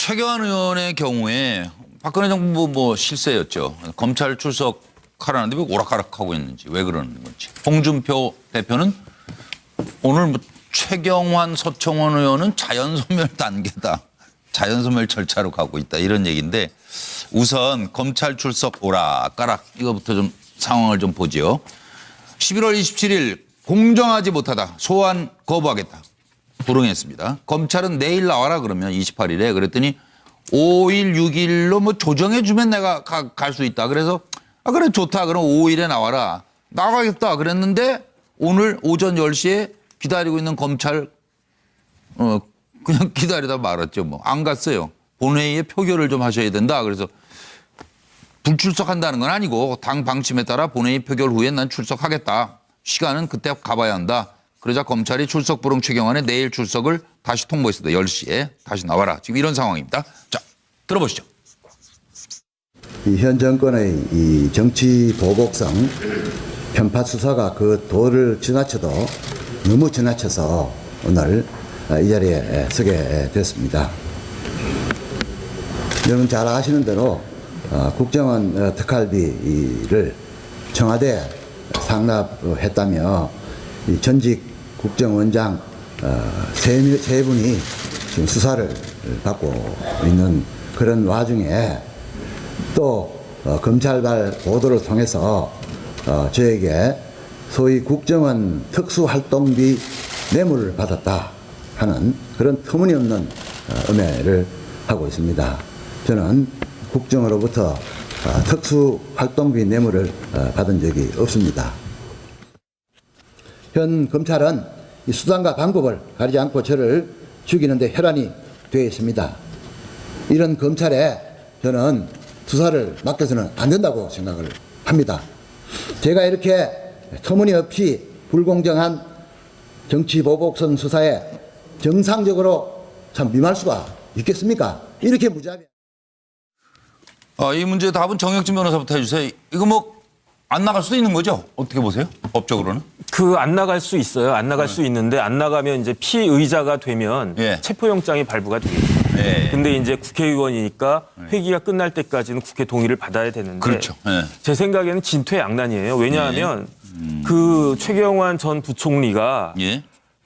최경환 의원의 경우에 박근혜 정부 뭐 실세였죠. 검찰 출석하라는데 왜 오락가락하고 있는지 왜 그러는 건지. 홍준표 대표는 오늘 뭐 최경환 서청원 의원은 자연소멸 단계다. 자연소멸 절차로 가고 있다. 이런 얘기인데 우선 검찰 출석 오락가락 이거부터 좀 상황을 좀 보죠. 11월 27일 공정하지 못하다. 소환 거부하겠다. 불응했습니다. 검찰은 내일 나와라 그러면 28일에 그랬더니 5일, 6일로 뭐 조정해 주면 내가 갈 수 있다. 그래서 그래 좋다. 그럼 5일에 나와라. 나가겠다 그랬는데 오늘 오전 10시에 기다리고 있는 검찰 그냥 기다리다 말았죠. 뭐 안 갔어요. 본회의에 표결을 좀 하셔야 된다. 그래서 불출석한다는 건 아니고 당 방침에 따라 본회의 표결 후에 난 출석하겠다. 시간은 그때 가봐야 한다. 그러자 검찰이 출석 불응 최경환의 내일 출석을 다시 통보했습니다. 10시에 다시 나와라. 지금 이런 상황입니다. 자, 들어보시죠. 현 정권의 이 정치 보복성 편파 수사가 그 도를 지나쳐도 너무 지나쳐서 오늘 이 자리에 서게 됐습니다. 여러분 잘 아시는 대로 국정원 특활비를 청와대에 상납했다며 이 전직 국정원장 세 분이 지금 수사를 받고 있는 그런 와중에 또 검찰발 보도를 통해서 저에게 소위 국정원 특수활동비 뇌물을 받았다 하는 그런 터무니없는 음해를 하고 있습니다. 저는 국정으로부터 특수활동비 뇌물을 받은 적이 없습니다. 현 검찰은 이 수단과 방법을 가리지 않고 저를 죽이는데 혈안이 되어 있습니다. 이런 검찰에 저는 수사를 맡겨서는 안 된다고 생각을 합니다. 제가 이렇게 터무니없이 불공정한 정치보복성 수사에 정상적으로 참 임할 수가 있겠습니까? 이렇게 무자비한. 이 문제의 답은 정혁진 변호사부터 해주세요. 이거 뭐 안 나갈 수도 있는 거죠? 어떻게 보세요? 법적으로는? 안 나갈 수 있어요. 안 나갈 수 있는데 안 나가면 이제 피의자가 되면 체포영장이 발부가 됩니다. 근데 이제 국회의원이니까 회기가 끝날 때까지는 국회 동의를 받아야 되는데 그렇죠. 제 생각에는 진퇴양난이에요. 왜냐하면 그 최경환 전 부총리가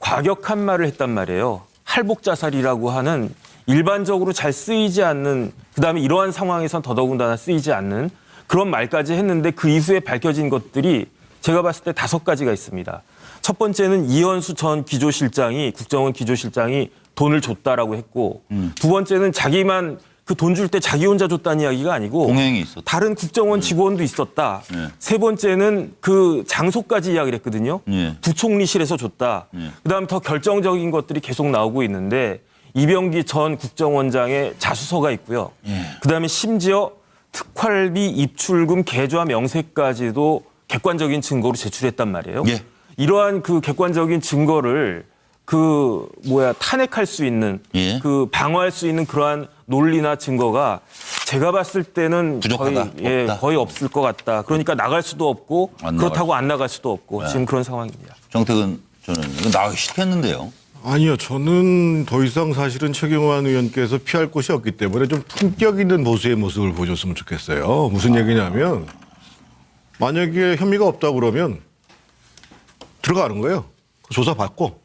과격한 말을 했단 말이에요. 할복자살이라고 하는 일반적으로 잘 쓰이지 않는 그다음에 이러한 상황에선 더더군다나 쓰이지 않는 그런 말까지 했는데 그 이후에 밝혀진 것들이 제가 봤을 때 5가지가 있습니다. 첫 번째는 이현수 전 기조실장이 국정원 기조실장이 돈을 줬다라고 했고 두 번째는 자기만 그 돈 줄 때 자기 혼자 줬다는 이야기가 아니고 동행이 있었다. 다른 국정원 직원도 있었다. 세 번째는 그 장소까지 이야기를 했거든요. 부총리실에서 줬다. 그다음에 더 결정적인 것들이 계속 나오고 있는데 이병기 전 국정원장의 자수서가 있고요. 그다음에 심지어 특활비 입출금 계좌 명세까지도 객관적인 증거로 제출했단 말이에요. 이러한 그 객관적인 증거를 탄핵할 수 있는 방어할 수 있는 그러한 논리나 증거가 제가 봤을 때는 부족하다. 거의 없을 것 같다. 그러니까 나갈 수도 없고 그렇다고 안 나갈 수도 없고 지금 그런 상황입니다. 정택은 저는 이거 나가기 싫겠는데요. 아니요. 저는 더 이상 사실은 최경환 의원께서 피할 곳이 없기 때문에 좀 품격 있는 보수의 모습을 보여줬으면 좋겠어요. 무슨 얘기냐면 만약에 혐의가 없다고 그러면 들어가는 거예요. 조사받고.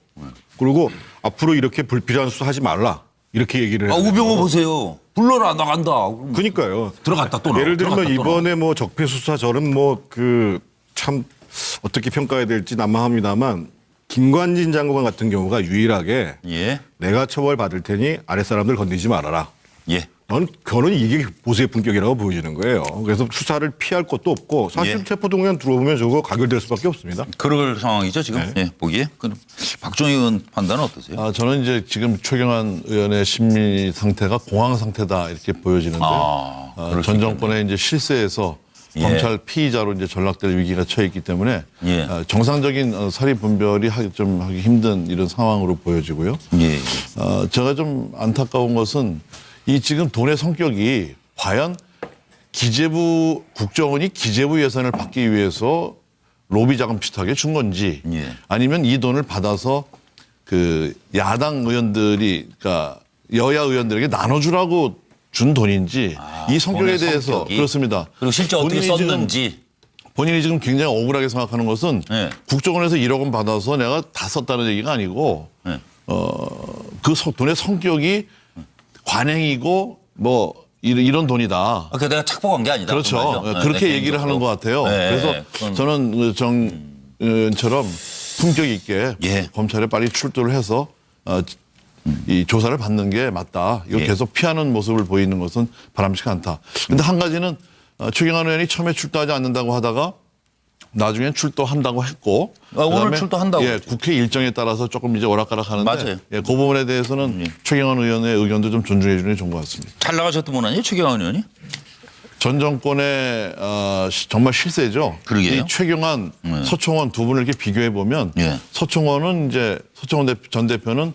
그리고 앞으로 이렇게 불필요한 수사하지 말라. 이렇게 얘기를 해요. 우병우 보세요. 불러라 나간다. 그러니까요. 들어갔다 또 나와. 예를 들면 이번에 뭐 적폐 수사 저는 뭐 참 어떻게 평가해야 될지 난감합니다만 김관진 장관 같은 경우가 유일하게 내가 처벌받을 테니 아랫사람들 건드리지 말아라. 저는 이게 보수의 품격이라고 보여지는 거예요. 그래서 수사를 피할 것도 없고 사실 체포동의안 들어오면 저거 가결될 수밖에 없습니다. 그럴 상황이죠 지금 보기에. 그럼 박종희 의원 판단은 어떠세요? 저는 이제 지금 최경환 의원의 심리 상태가 공황 상태다 이렇게 보여지는데 전 정권의 이제 실세에서 검찰 피의자로 이제 전락될 위기가 처해 있기 때문에 정상적인 서리 분별이 좀 하기 힘든 이런 상황으로 보여지고요. 제가 좀 안타까운 것은 이 지금 돈의 성격이 과연 기재부 국정원이 기재부 예산을 받기 위해서 로비 자금 비슷하게 준 건지 아니면 이 돈을 받아서 그 야당 의원들이 그러니까 여야 의원들에게 나눠주라고 준 돈인지 이 성격에 돈의 대해서 성격이. 그렇습니다. 그리고 실제 어떻게 썼는지. 본인이 지금 굉장히 억울하게 생각하는 것은 네. 국정원에서 국정원에서 1억 원 받아서 내가 다 썼다는 얘기가 아니고 네. 그 돈의 성격이 관행이고 뭐 이런 돈이다. 그 내가 착복한 게 아니다. 그렇죠. 그 말이죠. 그렇게 네, 얘기를 하는 개인적으로. 것 같아요. 네, 그래서 그건- 저는 정 의원처럼 품격 있게 예. 검찰에 빨리 출두를 해서 이 조사를 받는 게 맞다. 이거 예. 계속 피하는 모습을 보이는 것은 바람직하지 않다. 근데 한 가지는 최경환 의원이 처음에 출두하지 않는다고 하다가 나중엔 출두한다고 했고 오늘 그다음에 출두한다고 예, 그랬죠. 국회 일정에 따라서 조금 이제 오락가락 하는데 맞아요. 예, 그 부분에 대해서는 최경환 의원의 의견도 좀 존중해 주는 게 좋은 것 같습니다. 잘 나가셨던 분 아니에요? 최경환 의원이? 전 정권의 정말 실세죠. 그러게요. 이 최경환, 서청원 두 분을 이렇게 비교해 보면 예. 서청원 전 대표는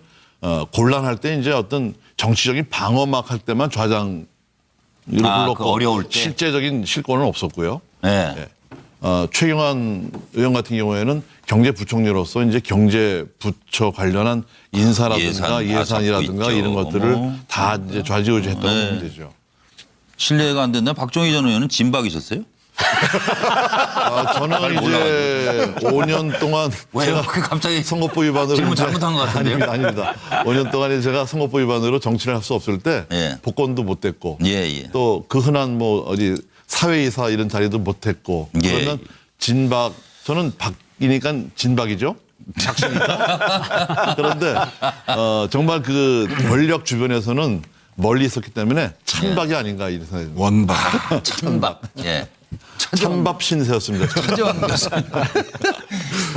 곤란할 때 이제 어떤 정치적인 방어막 할 때만 좌장으로 불렀고 그 어려울 때? 실제적인 실권은 없었고요. 네. 예. 최경환 의원 같은 경우에는 경제부총리로서 이제 경제부처 관련한 인사라든가 예산이라든가 잡고 이런 있죠. 것들을 다 이제 좌지우지했다고 보면 되죠. 신뢰가 안 된다. 박정희 전 의원은 진박이셨어요? 저는 이제 5년 동안 왜요? 제가 그 갑자기 선거법 위반으로 질문 이제- 잘못한 것 같은데요? 아닙니다. 5년 동안에 제가 선거법 위반으로 정치를 할 수 없을 때 예. 복권도 못 됐고 예. 또 그 흔한 뭐 어디 사회이사 이런 자리도 못 했고 예. 그러면 진박 저는 박이니까 진박이죠. 작시니까. 그런데 정말 그 권력 주변에서는 멀리 있었기 때문에 찬박이 아닌가 이런 생각이 듭니다. 원박. 찬박. 예. 찬밥 신세였습니다. 최재원 교수.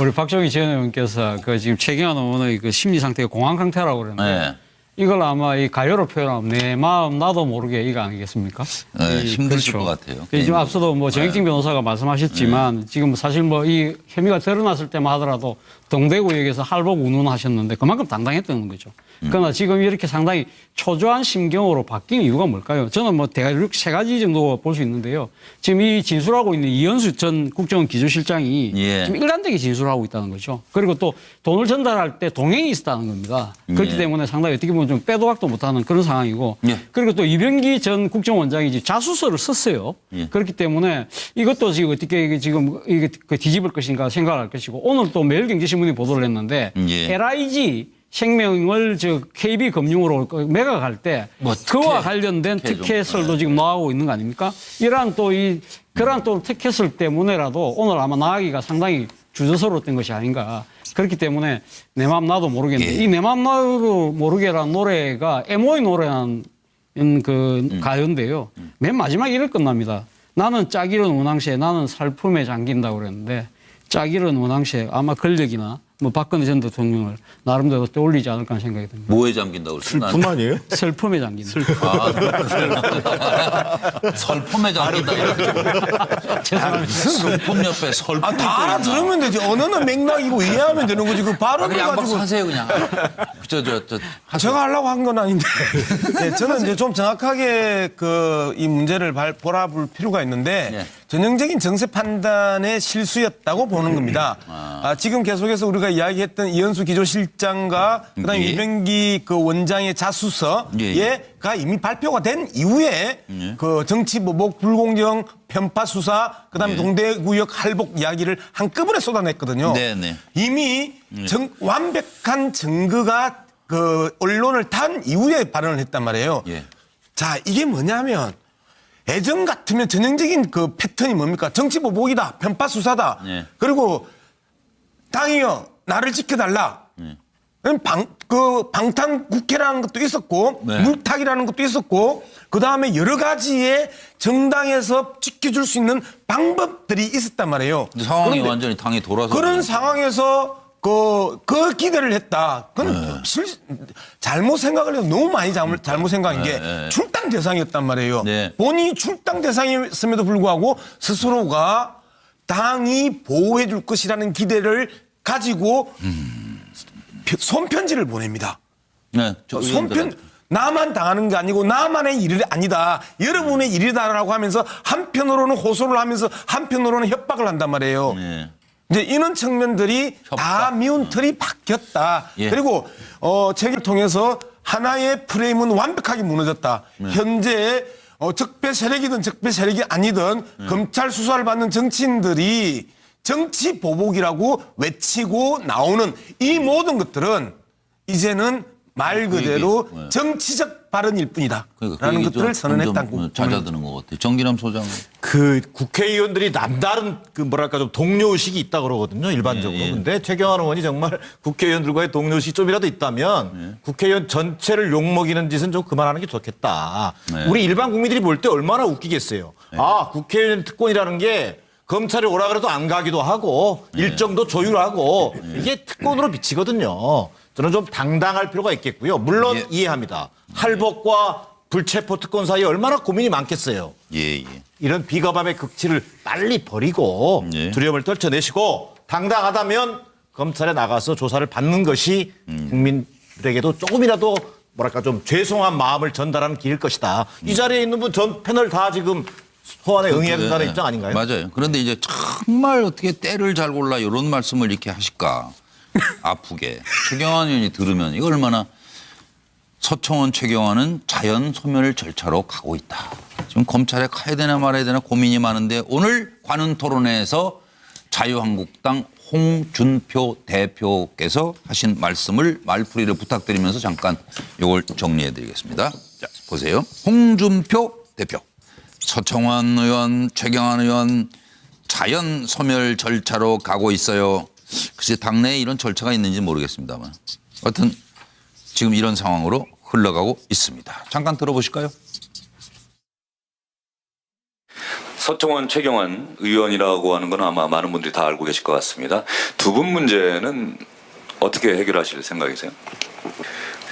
우리 박정희 전 의원께서 그 지금 최경환 의원의 그 심리 상태가 공황 상태라고 그러는데 네. 이걸 아마 이 가요로 표현하면 내 마음 나도 모르게 이거 아니겠습니까? 네, 이- 힘드실 것 같아요. 지금 앞서도 뭐 정익진 변호사가 말씀하셨지만 지금 사실 뭐 이 혐의가 드러났을 때만 하더라도 동대구역에서 할복 운운하셨는데 그만큼 당당했던 거죠. 그러나 지금 이렇게 상당히 초조한 심경으로 바뀐 이유가 뭘까요? 저는 뭐 대략 세 가지 정도 볼 수 있는데요. 지금 이 진술하고 있는 이현수 전 국정원 기조실장이 예. 지금 일관되게 진술하고 있다는 거죠. 그리고 또 돈을 전달할 때 동행이 있었다는 겁니다. 그렇기 예. 때문에 상당히 어떻게 보면 좀 빼도 박도 못하는 그런 상황이고 예. 그리고 또 이병기 전 국정원장이 지금 자수서를 썼어요. 예. 그렇기 때문에 이것도 지금 어떻게 이게 지금 이게 그 뒤집을 것인가 생각할 것이고 오늘 또 매일경제신문이 보도를 했는데 예. LIG 생명을 저 KB 금융으로 매각할 때 뭐 그와 특혜, 관련된 특혜 좀. 특혜설도 지금 나오고 있는 거 아닙니까? 이러한 또 그러한 또 특혜설 때문에라도 오늘 아마 나가기가 상당히 주저스러웠던 것이 아닌가. 그렇기 때문에 내 맘 나도 모르겠는데 예. 이 내 맘 나도 모르게라는 노래가 MO의 노래한 그 가요인데요. 맨 마지막에 이럴 끝납니다. 나는 짝 잃은 운항시에 나는 살품에 잠긴다고 그랬는데 짝 잃은 운항시에 아마 권력이나 뭐 박근혜 전 대통령을 나름대로 떠올리지 않을까 하는 생각이 듭니다. 뭐에 잠긴다고 그랬어요? 슬픔 아니에요? 슬픔에 잠긴다. 설품에 잠긴다. 죄송합니다. 슬픔 옆에 설품. 아, 다 알아들으면 되지. 언어는 맥락이고 이해하면 되는 거지. 그 발음을 그냥 양박 가지고. 사세요 그냥. 제가 하려고 한 건 아닌데. 네, 저는 이제 좀 정확하게 이 문제를 바라볼 필요가 있는데 네. 전형적인 정세 판단의 실수였다고 보는 겁니다. 지금 계속해서 우리가 이야기했던 이현수 기조실장과 그다음에 예. 이병기 그 원장의 자수서가 이미 발표가 된 이후에 그 정치 보복 불공정 편파 수사 그다음에 예. 동대구역 할복 이야기를 한꺼번에 쏟아냈거든요. 네네. 이미 완벽한 증거가 그 언론을 탄 이후에 발언을 했단 말이에요. 예. 자, 이게 뭐냐면 예전 같으면 전형적인 그 패턴이 뭡니까? 정치 보복이다, 편파 수사다. 예. 그리고 당이요, 나를 지켜달라. 방탄 국회라는 것도 있었고, 네. 물타기라는 것도 있었고, 그 다음에 여러 가지의 정당에서 지켜줄 수 있는 방법들이 있었단 말이에요. 상황이 그런데 완전히 당이 돌아서. 그런 상황에서 그 기대를 했다. 그건 잘못 생각을 해도 너무 많이 잘못 생각한 게 출당 대상이었단 말이에요. 네. 본인이 출당 대상이었음에도 불구하고 스스로가 당이 보호해 줄 것이라는 기대를 가지고 손편지를 보냅니다. 네. 나만 당하는 게 아니고 나만의 일이 아니다. 여러분의 일이다라고 하면서 한편으로는 호소를 하면서 한편으로는 협박을 한단 말이에요. 네. 이제 이런 측면들이 협박. 다 미운 틀이 바뀌었다. 예. 그리고 책을 통해서 하나의 프레임은 완벽하게 무너졌다. 현재 적폐 세력이든 적폐 세력이 아니든 검찰 수사를 받는 정치인들이 정치 보복이라고 외치고 나오는 이 모든 것들은 이제는 말 그대로 정치적 발언일 뿐이다. 라는 것들을 선언했다고. 잦아드는 것 같아요. 정기남 소장. 그 국회의원들이 남다른 그 뭐랄까 좀 동료의식이 있다 그러거든요, 일반적으로. 근데 최경환 의원이 정말 국회의원들과의 동료의식이 좀이라도 있다면 국회의원 전체를 욕먹이는 짓은 좀 그만하는 게 좋겠다. 우리 일반 국민들이 볼 때 얼마나 웃기겠어요. 아, 국회의원 특권이라는 게 검찰이 오라 그래도 안 가기도 하고 일정도 조율하고 이게 특권으로 비치거든요. 저는 좀 당당할 필요가 있겠고요. 물론 이해합니다. 할복과 불체포 특권 사이에 얼마나 고민이 많겠어요. 이런 비겁함의 극치를 빨리 버리고 두려움을 떨쳐내시고 당당하다면 검찰에 나가서 조사를 받는 것이 국민들에게도 조금이라도 뭐랄까 좀 죄송한 마음을 전달하는 길일 것이다. 이 자리에 있는 분 전 패널 다 지금 소환에 응해야 된다는 입장 아닌가요? 맞아요. 그런데 이제 정말 어떻게 때를 잘 골라 이런 말씀을 이렇게 하실까. 아프게. 최경환 의원이 들으면 이거 얼마나 서청원 최경환은 자연 소멸 절차로 가고 있다. 지금 검찰에 가야 되나 말아야 되나 고민이 많은데 오늘 관훈 토론회에서 자유한국당 홍준표 대표께서 하신 말씀을 말풀이를 부탁드리면서 잠깐 이걸 정리해 드리겠습니다. 자, 보세요. 홍준표 대표. 서청원 의원, 최경환 의원 자연 소멸 절차로 가고 있어요. 글쎄 당내에 이런 절차가 있는지 모르겠습니다만 하여튼 지금 이런 상황으로 흘러가고 있습니다. 잠깐 들어보실까요? 서청원 최경환 의원이라고 하는 건 아마 많은 분들이 다 알고 계실 것 같습니다. 두 분 문제는 어떻게 해결하실 생각이세요?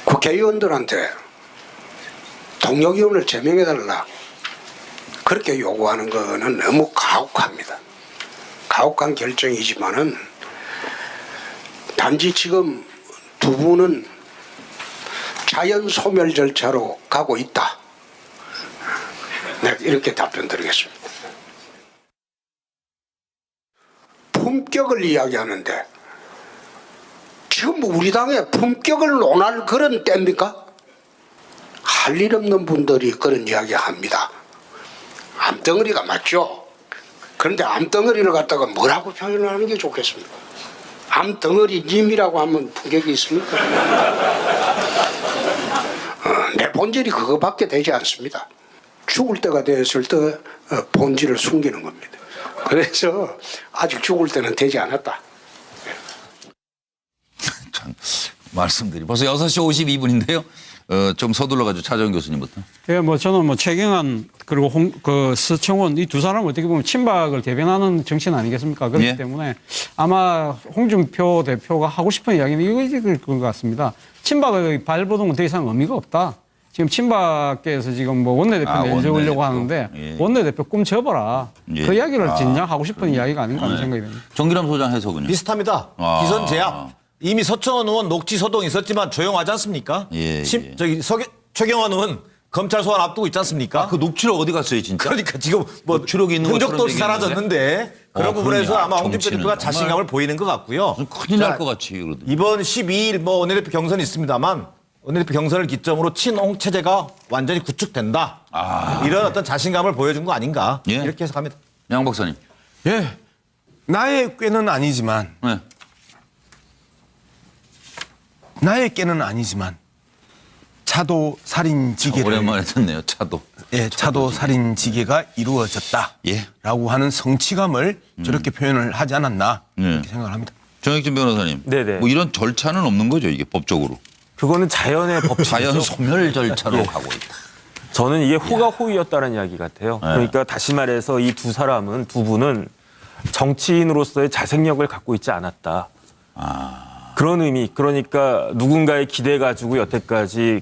국회의원들한테 동력위원을 제명해달라 그렇게 요구하는 거는 너무 가혹합니다. 가혹한 결정이지만은 단지 지금 두 분은 자연 소멸 절차로 가고 있다. 네, 이렇게 답변 드리겠습니다. 품격을 이야기하는데 지금 우리 당에 품격을 논할 그런 때입니까? 할 일 없는 분들이 그런 이야기 합니다. 암덩어리가 맞죠? 그런데 암덩어리를 갖다가 뭐라고 표현을 하는 게 좋겠습니까? 암덩어리님이라고 하면 품격이 있습니까? 내 본질이 그거밖에 되지 않습니다. 죽을 때가 되었을 때 본질을 숨기는 겁니다. 그래서 아직 죽을 때는 되지 않았다. 참 말씀드리 벌써 6시 52분인데요. 좀 서둘러가지고 차정원 교수님부터. 예, 뭐 저는 뭐 최경환 그리고 서청원 이 두 사람 어떻게 보면 친박을 대변하는 정치인 아니겠습니까? 그렇기 때문에 아마 홍준표 대표가 하고 싶은 이야기는 이거일 것 같습니다. 친박의 발버둥은 더 이상 의미가 없다. 지금 친박계에서 지금 뭐 원내대표 내세우려고 하는데 원내대표 꿈 접어라. 그 이야기를 진작 하고 싶은 이야기가 아닌가 하는 생각이 듭니다. 정기남 소장 해석은요? 비슷합니다. 기선 제압. 이미 서청원 의원 녹취 소동 있었지만 조용하지 않습니까? 최경환 의원 검찰 소환 앞두고 있지 않습니까? 그 녹취록 어디 갔어요, 진짜? 그러니까 지금 뭐 흔적도 사라졌는데 그런 부분에서 아마 홍준표 대표가 자신감을 보이는 것 같고요. 큰일 날 것 같이 그러더니. 이번 12일 뭐 원내대표 경선이 있습니다만 원내대표 경선을 기점으로 친홍 체제가 완전히 구축된다. 이런 어떤 자신감을 보여준 거 아닌가 이렇게 해석합니다. 양 박사님. 예, 나의 꾀는 아니지만 나의 꾀는 아니지만 차도 살인 지계를 오랜만에 듣네요. 차도. 예, 차도 살인 지계가 이루어졌다라고 하는 성취감을 저렇게 표현을 하지 않았나 이렇게 생각을 합니다. 정혁진 변호사님. 네네. 뭐 이런 절차는 없는 거죠, 이게 법적으로. 그거는 자연의 법칙이죠. 자연 소멸 절차로 가고 있다. 저는 이게 호가 호의였다는 이야기 같아요. 그러니까 다시 말해서 이 두 분은 정치인으로서의 자생력을 갖고 있지 않았다. 그런 의미. 그러니까 누군가의 기대 가지고 여태까지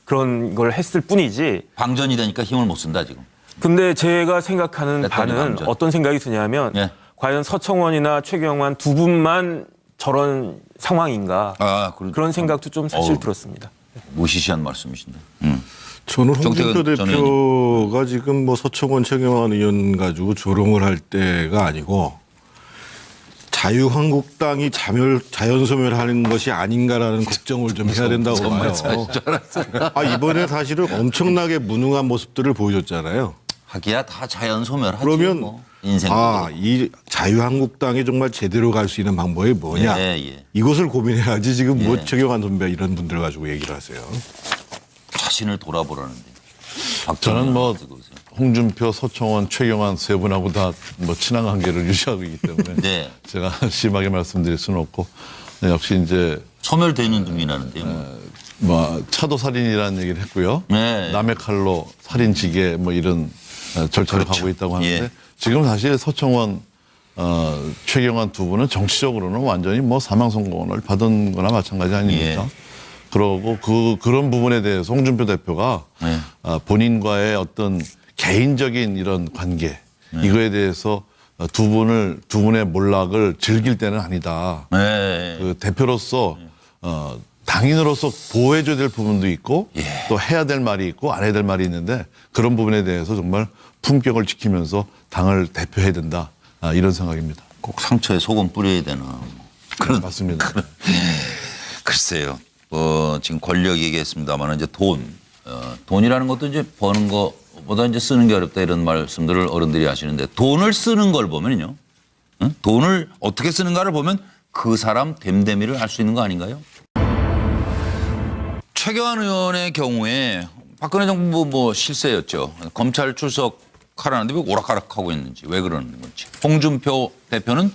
그런 걸 했을 뿐이지. 방전이 되니까 힘을 못 쓴다 지금. 근데 제가 생각하는 바는 방전. 어떤 생각이 드냐면 과연 서청원이나 최경환 두 분만 저런 상황인가. 그런 생각도 좀 사실 들었습니다. 무시시한 말씀이신데. 저는 홍준표 대표가 지금 뭐 서청원 최경환 의원 가지고 조롱을 할 때가 아니고 자유한국당이 자연소멸하는 것이 아닌가라는 걱정을 좀 해야 된다고 봐요. 이번에 사실은 엄청나게 무능한 모습들을 보여줬잖아요. 하기야 다 자연 소멸하지. 그러면 뭐. 인생. 이 자유한국당이 정말 제대로 갈 수 있는 방법이 뭐냐. 이것을 고민해야지 지금 뭐 최경환 선배 이런 분들 가지고 얘기를 하세요. 자신을 돌아보라는데. 저는 뭐 홍준표, 서청원, 최경환 세 분하고 다 뭐 친한 관계를 유지하고 있기 때문에 제가 심하게 말씀드릴 수는 없고 역시 이제 소멸되는 중이라는데요. 뭐 차도 살인이라는 얘기를 했고요. 남의 칼로 살인지게 뭐 이런 절차를 가고 있다고 하는데 지금 사실 서청원, 최경환 두 분은 정치적으로는 완전히 뭐 사망 선고를 받은 거나 마찬가지 아닙니까? 그러고 그런 부분에 대해서 홍준표 대표가 본인과의 어떤 개인적인 이런 관계 이거에 대해서 두 분의 몰락을 즐길 때는 아니다. 그 대표로서 당인으로서 보호해줘야 될 부분도 있고 또 해야 될 말이 있고 안 해야 될 말이 있는데 그런 부분에 대해서 정말 품격을 지키면서 당을 대표해야 된다. 이런 생각입니다. 꼭 상처에 소금 뿌려야 되나. 그런 맞습니다. 글쎄요. 지금 권력 얘기했습니다만 이제 돈이라는 것도 이제 버는 거보다 이제 쓰는 게 어렵다 이런 말씀들을 어른들이 하시는데 돈을 쓰는 걸 보면요. 돈을 어떻게 쓰는가를 보면 그 사람 됨됨이를 알 수 있는 거 아닌가요? 최경환 의원의 경우에 박근혜 정부 뭐 실세였죠. 검찰 출석하라는데 왜 오락가락하고 있는지 왜 그러는 건지. 홍준표 대표는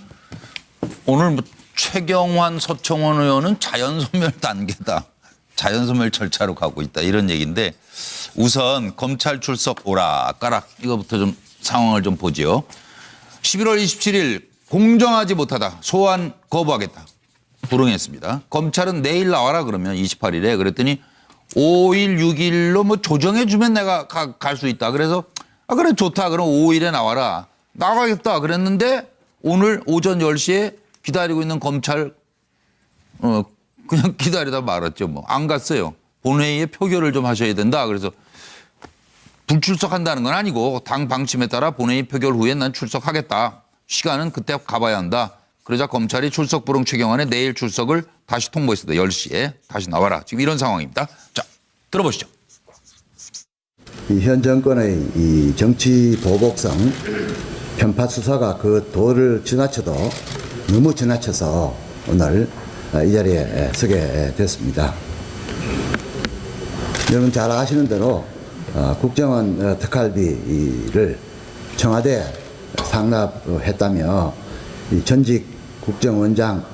오늘 뭐 최경환, 서청원 의원은 자연소멸 단계다. 자연소멸 절차로 가고 있다. 이런 얘기인데 우선 검찰 출석 오락가락 이거부터 좀 상황을 좀 보죠. 11월 27일 공정하지 못하다. 소환 거부하겠다. 불응했습니다. 검찰은 내일 나와라 그러면 28일에 그랬더니 5일, 6일로 뭐 조정해 주면 내가 갈 수 있다. 그래서 그래 좋다. 그럼 5일에 나와라. 나가겠다. 그랬는데 오늘 오전 10시에 기다리고 있는 검찰 그냥 기다리다 말았죠. 뭐 안 갔어요. 본회의에 표결을 좀 하셔야 된다. 그래서 불출석한다는 건 아니고 당 방침에 따라 본회의 표결 후에 난 출석하겠다. 시간은 그때 가봐야 한다. 그러자 검찰이 출석 불응 최경환의 내일 출석을 다시 통보했습니다. 10시에 다시 나와라. 지금 이런 상황입니다. 자, 들어보시죠. 현 정권의 이 정치 보복성 편파 수사가 그 도를 지나쳐도 너무 지나쳐서 오늘 이 자리에 서게 됐습니다. 여러분 잘 아시는 대로 국정원 특활비를 청와대에 상납했다며 이 전직 국정원장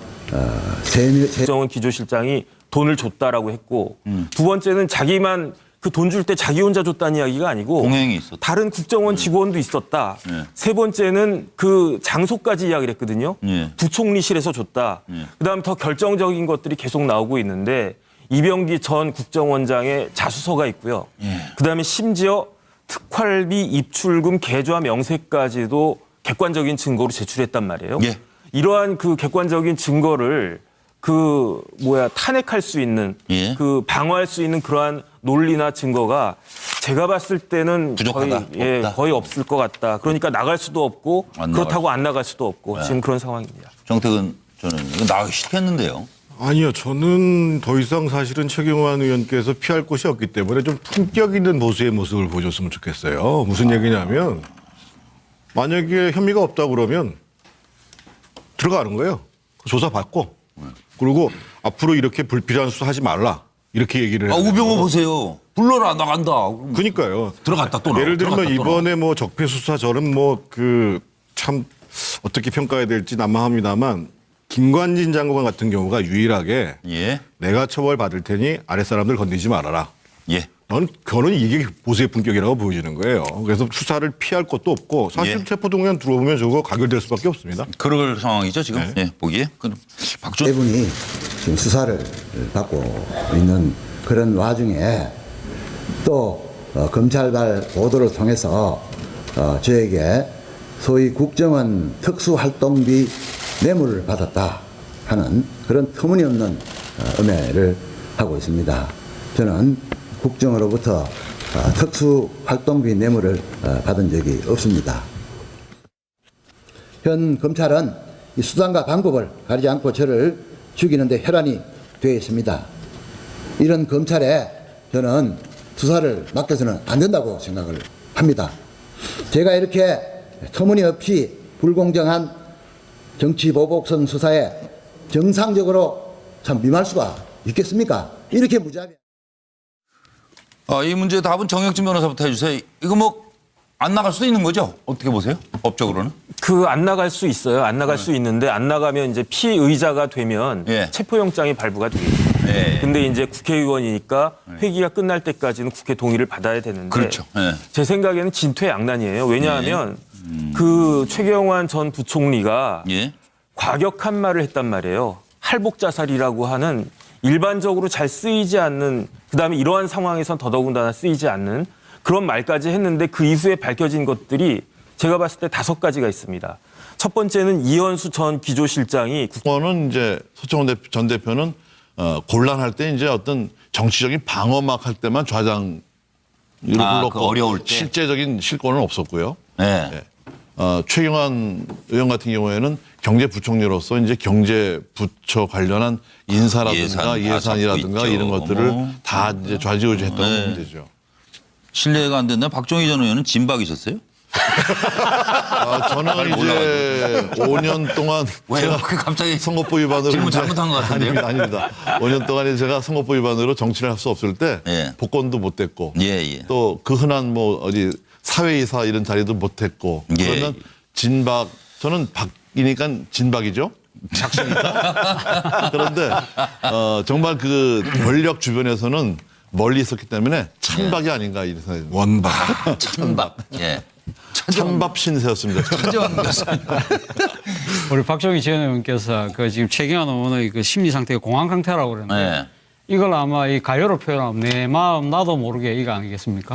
국정원 기조실장이 돈을 줬다라고 했고 두 번째는 자기만 그 돈 줄 때 자기 혼자 줬다는 이야기가 아니고 공행이 있었다. 다른 국정원 직원도 있었다. 세 번째는 그 장소까지 이야기를 했거든요. 부총리실에서 줬다. 그다음 더 결정적인 것들이 계속 나오고 있는데 이병기 전 국정원장의 자수서가 있고요. 그다음에 심지어 특활비 입출금 계좌 명세까지도 객관적인 증거로 제출했단 말이에요. 이러한 그 객관적인 증거를 탄핵할 수 있는 그 방어할 수 있는 그러한 논리나 증거가 제가 봤을 때는 거의 없을 것 같다. 그러니까 나갈 수도 없고 그렇다고 안 나갈 수도 없고 지금 그런 상황입니다. 정태근 저는 이거 나가기 싫겠는데요. 아니요. 저는 더 이상 사실은 최경환 의원께서 피할 곳이 없기 때문에 좀 품격 있는 보수의 모습을 보여줬으면 좋겠어요. 무슨 얘기냐면 만약에 혐의가 없다 그러면 들어가는 거예요. 조사받고. 그리고 앞으로 이렇게 불필요한 수사하지 말라. 이렇게 얘기를 해요. 우병우 보세요. 불러라 나간다. 그러니까요. 들어갔다 또 나와. 예를 들면 이번에 뭐 적폐 수사 저는 뭐 참 어떻게 평가해야 될지 난감합니다만 김관진 장관 같은 경우가 유일하게 내가 처벌받을 테니 아랫사람들 건드리지 말아라. 저는 이게 보수의 품격이라고 보여지는 거예요. 그래서 수사를 피할 것도 없고 사실 체포동의안 들어오면 저거 가결될 수밖에 없습니다. 그럴 상황이죠 지금 보기에. 네 분이 지금 수사를 받고 있는 그런 와중에 또 검찰발 보도를 통해서 저에게 소위 국정원 특수활동비 뇌물을 받았다 하는 그런 터무니없는 음해를 하고 있습니다. 저는 국정으로부터 특수활동비 뇌물을 받은 적이 없습니다. 현 검찰은 이 수단과 방법을 가리지 않고 저를 죽이는데 혈안이 되어 있습니다. 이런 검찰에 저는 수사를 맡겨서는 안 된다고 생각을 합니다. 제가 이렇게 터무니없이 불공정한 정치보복성 수사에 정상적으로 참 임할 수가 있겠습니까? 이렇게 무자비. 이 문제 답은 정혁진 변호사부터 해주세요. 이거 뭐 안 나갈 수도 있는 거죠? 어떻게 보세요? 법적으로는? 안 나갈 수 있어요. 안 나갈 수 있는데 안 나가면 이제 피의자가 되면 체포영장이 발부가 되겠죠. 근데 이제 국회의원이니까 회기가 끝날 때까지는 국회 동의를 받아야 되는데 그렇죠. 제 생각에는 진퇴양난이에요. 왜냐하면 그 최경환 전 부총리가 과격한 말을 했단 말이에요. 할복자살이라고 하는 일반적으로 잘 쓰이지 않는, 그다음에 이러한 상황에선 더더군다나 쓰이지 않는 그런 말까지 했는데 그 이후에 밝혀진 것들이 제가 봤을 때 5가지가 있습니다. 첫 번째는 이현수 전 기조실장이 그거는 이제 서청원 전 대표는 곤란할 때 이제 어떤 정치적인 방어막 할 때만 좌장으로 불렀고 그 어려울 때. 실제적인 실권은 없었고요. 최경환 의원 같은 경우에는 경제부총리로서 이제 경제부처 관련한 인사라든가 예산이라든가 이런 것들을 다 이제 좌지우지했다고 보면 되죠. 신뢰가 안 된다. 박종희 전 의원은 진박이셨어요? 저는 이제 5년 동안 왜요? 갑자기 선거법 위반으로 질문 잘못한 것 같은데요? 아닙니다. 5년 동안 제가 선거법 위반으로 정치를 할 수 없을 때 복권도 못 됐고 또 그 흔한 뭐 어디 사회이사 이런 자리도 못 했고 그러면 진박 저는 박이니까 진박이죠. 작수니까. 그런데 정말 그 권력 주변에서는 멀리 있었기 때문에 찬박이 아닌가 이런 생각이 듭니다. 원박. 찬박. 찬밥 신세였습니다. 차재원 교수님. 우리 박종희 전 의원께서 그 지금 최경환 의원의 그 심리 상태가 공황 상태라고 그랬는데 이걸 아마 이 가요로 표현하면 내 마음 나도 모르게 이거 아니겠습니까?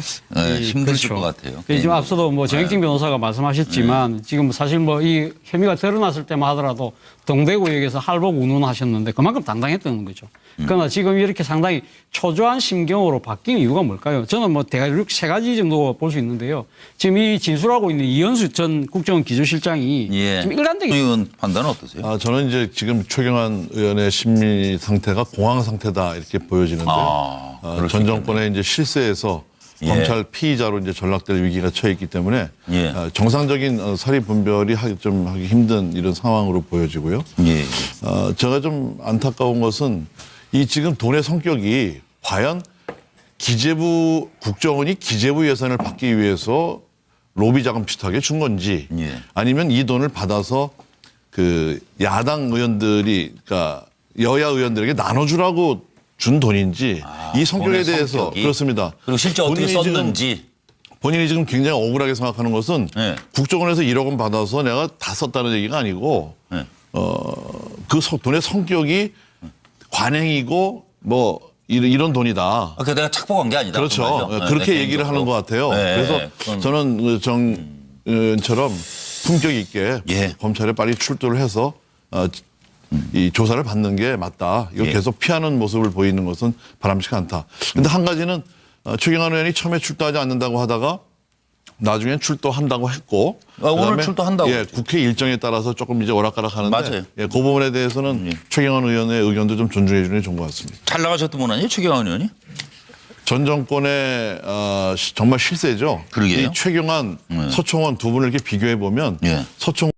힘드실 것 같아요. 지금 앞서도 뭐 정혁진 변호사가 말씀하셨지만 지금 사실 뭐 이 혐의가 드러났을 때만 하더라도 동대구역에서 할복 운운하셨는데 그만큼 당당했다는 거죠. 그러나 지금 이렇게 상당히 초조한 심경으로 바뀐 이유가 뭘까요? 저는 뭐 대략 3가지 정도 볼 수 있는데요. 지금 이 진술하고 있는 이현수 전 국정원 기조실장이 지금 일관되게 의원 판단은 어떠세요? 저는 이제 지금 최경환 의원의 심리 상태가 공황 상태다 이렇게 보여지는데 전 정권의 이제 실세에서 검찰 피의자로 이제 전락될 위기가 처해 있기 때문에 정상적인 사리 분별이 좀 하기 힘든 이런 상황으로 보여지고요. 제가 좀 안타까운 것은 이 지금 돈의 성격이 과연 기재부 국정원이 기재부 예산을 받기 위해서 로비 자금 비슷하게 준 건지 아니면 이 돈을 받아서 그 야당 의원들이 그러니까 여야 의원들에게 나눠주라고 준 돈인지 이 성격에 대해서 성격이? 그렇습니다. 그리고 실제 어떻게 썼는지 본인이 지금 굉장히 억울하게 생각하는 것은 국정원에서 1억 원 받아서 내가 다 썼다는 얘기가 아니고 그 돈의 성격이 관행이고 뭐 이런 돈이다. 그 내가 착복한 게 아니다. 그렇죠. 그렇게 얘기를 하는 것 같아요. 그래서 저는 정 의원처럼 품격 있게 검찰에 빨리 출두를 해서 이 조사를 받는 게 맞다. 이거 계속 피하는 모습을 보이는 것은 바람직하지 않다. 근데 한 가지는 최경환 의원이 처음에 출두하지 않는다고 하다가 나중엔 출두한다고 했고 오늘 출두한다고 국회 일정에 따라서 조금 이제 오락가락하는데 맞아요. 그 부분에 대해서는 최경환 의원의 의견도 좀 존중해 주는 게 좋은 것 같습니다. 잘 나가셨던 분 아니에요? 최경환 의원이? 전 정권의 정말 실세죠. 그러게요. 이 최경환, 서청원 두 분을 이렇게 비교해 보면 서청원